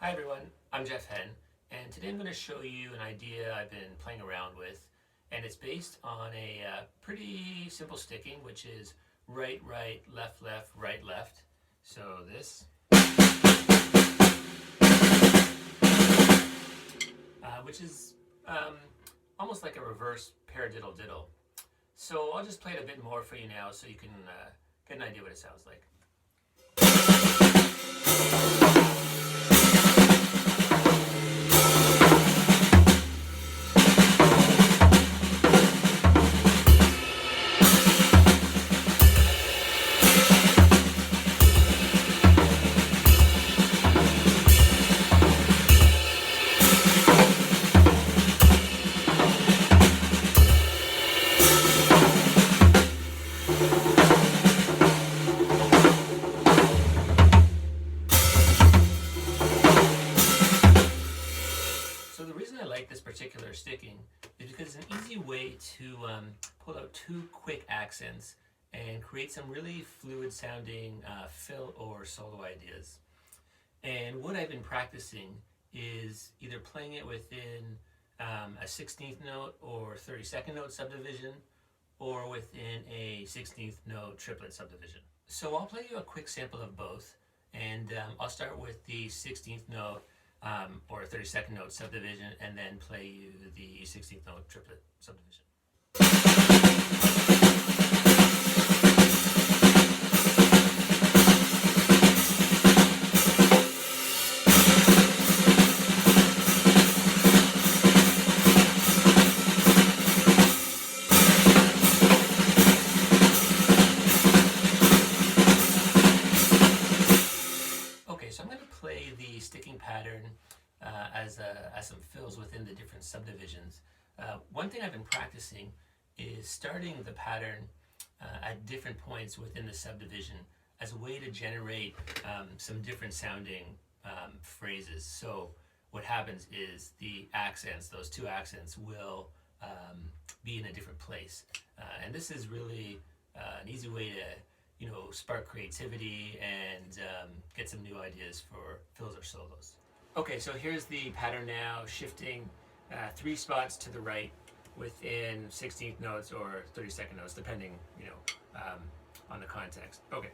Hi everyone, I'm Jeff Henn, and today I'm going to show you an idea I've been playing around with, and it's based on a pretty simple sticking, which is right, right, left, left, right, left. So this, which is almost like a reverse paradiddle-diddle. So I'll just play it a bit more for you now so you can get an idea what it sounds like. So the reason I like this particular sticking is because it's an easy way to pull out two quick accents and create some really fluid sounding fill or solo ideas. And what I've been practicing is either playing it within a 16th note or 32nd note subdivision, or within a 16th note triplet subdivision. So I'll play you a quick sample of both, and I'll start with the 16th note or 32nd note subdivision, and then play you the 16th note triplet subdivision. Okay, so I'm going to play the sticking pattern as some fills within the different subdivisions. One thing I've been practicing is starting the pattern at different points within the subdivision as a way to generate some different sounding phrases. So what happens is the accents, those two accents, will be in a different place. And this is really an easy way to spark creativity and get some new ideas for fills or solos. Okay, so here's the pattern now, shifting 3 spots to the right within 16th notes or 32nd notes, depending, on the context. Okay.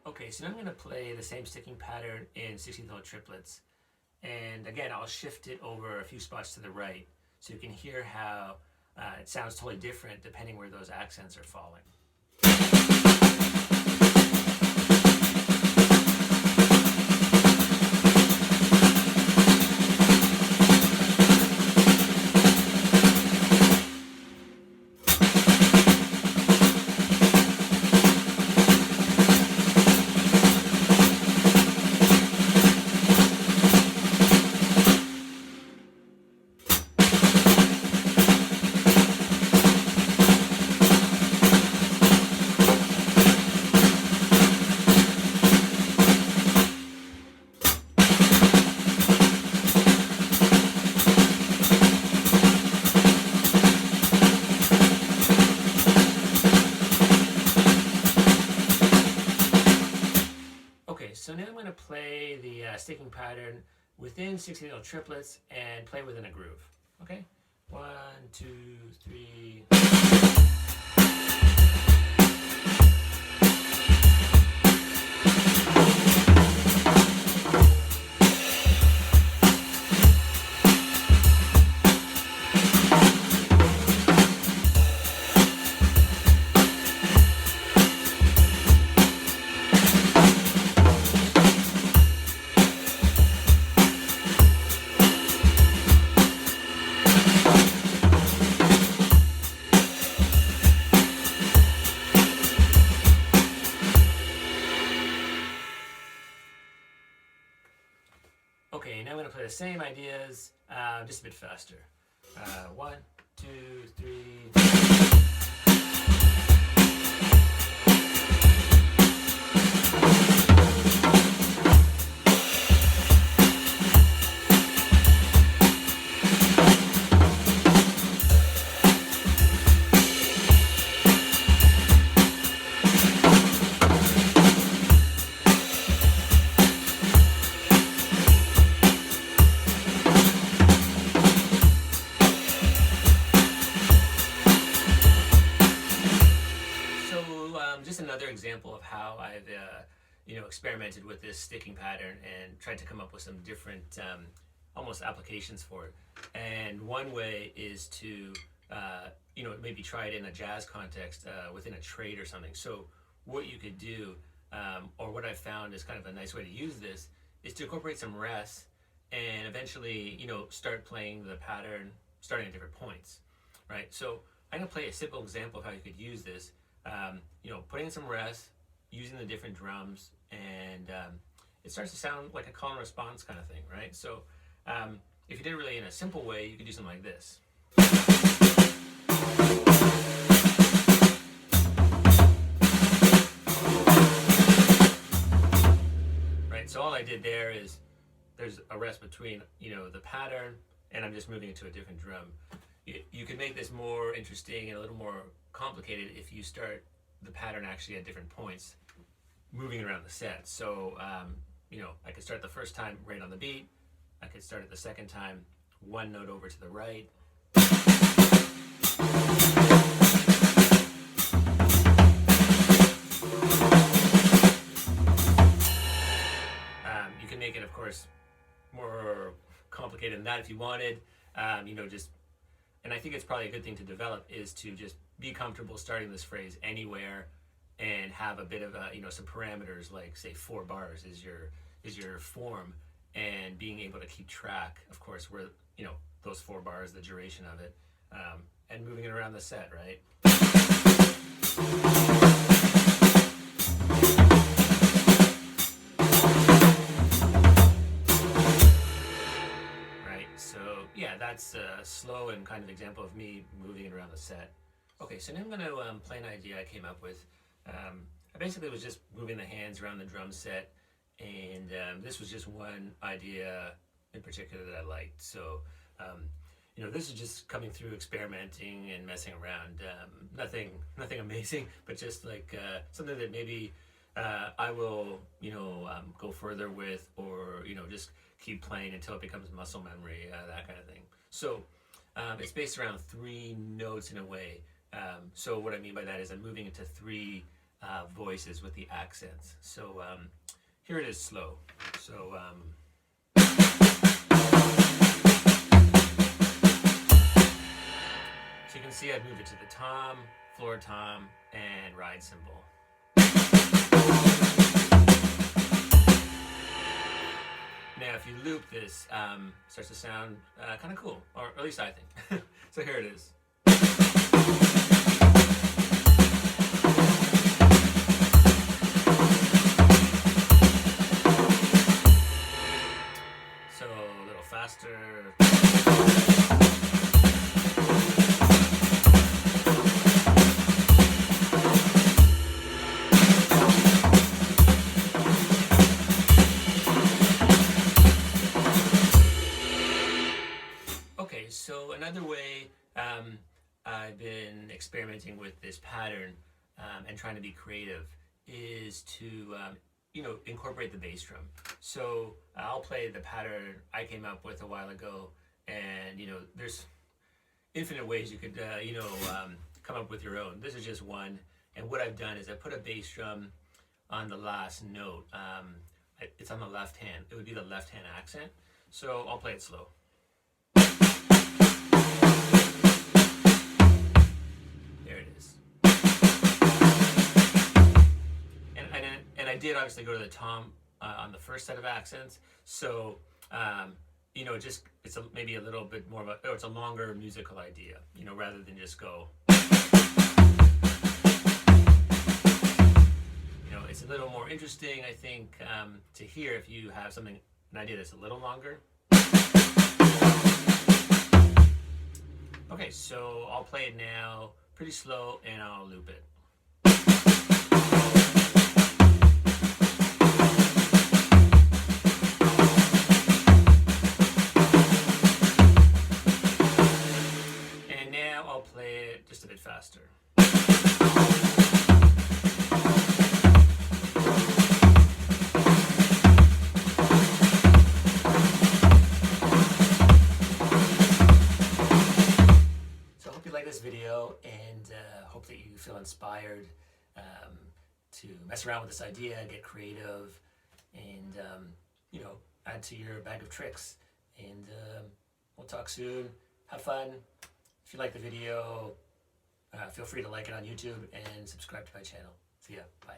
Okay, so now I'm going to play the same sticking pattern in 16th note triplets. And again, I'll shift it over a few spots to the right so you can hear how it sounds totally different depending where those accents are falling. Okay, so now I'm going to play the sticking pattern within 16th note triplets and play within a groove. Okay? 1, 2, 3. now I'm going to play the same ideas, just a bit faster. 1, 2, 3. Just another example of how I've experimented with this sticking pattern and tried to come up with some different almost applications for it. And one way is to maybe try it in a jazz context within a trade or something. So what you could do, or what I've found is kind of a nice way to use this, is to incorporate some rests and eventually start playing the pattern starting at different points, right? So I'm going to play a simple example of how you could use this. Putting in some rests, using the different drums, and it starts to sound like a call and response kind of thing, right? So if you did it really in a simple way, you could do something like this. Right, so all I did there is there's a rest between the pattern, and I'm just moving it to a different drum. You can make this more interesting and a little more complicated if you start the pattern actually at different points, moving around the set. So, I could start the first time right on the beat. I could start it the second time, one note over to the right. You can make it, of course, more complicated than that if you wanted. And I think it's probably a good thing to develop is to just be comfortable starting this phrase anywhere and have a bit of some parameters, like say 4 bars is your form, and being able to keep track, of course, where those 4 bars, the duration of it, and moving it around the set, right? Yeah, that's a slow and kind of example of me moving it around the set. Okay, so now I'm going to play an idea I came up with. I basically was just moving the hands around the drum set, and this was just one idea in particular that I liked. So, this is just coming through experimenting and messing around. Nothing amazing, but just like something that maybe I will, go further with, or just keep playing until it becomes muscle memory, that kind of thing. So it's based around 3 notes in a way. So what I mean by that is I'm moving into 3 voices with the accents. So here it is slow. So you can see I've moved it to the tom, floor tom, and ride cymbal. Now, if you loop this, it starts to sound kind of cool, or at least I think. So here it is. So a little faster. So another way I've been experimenting with this pattern and trying to be creative is to incorporate the bass drum. So I'll play the pattern I came up with a while ago, and there's infinite ways you could come up with your own. This is just one, and what I've done is I put a bass drum on the last note. It's on the left hand. It would be the left hand accent. So I'll play it slow. There it is. And I did obviously go to the tom on the first set of accents. So it's maybe a little bit more of it's a longer musical idea, rather than just go. It's a little more interesting, I think, to hear if you have an idea that's a little longer. Okay, so I'll play it now pretty slow and I'll loop it. And now I'll play it just a bit faster. This video, and hope that you feel inspired to mess around with this idea, get creative, and add to your bag of tricks. And we'll talk soon. Have fun. If you like the video, feel free to like it on YouTube and subscribe to my channel. See ya. Bye.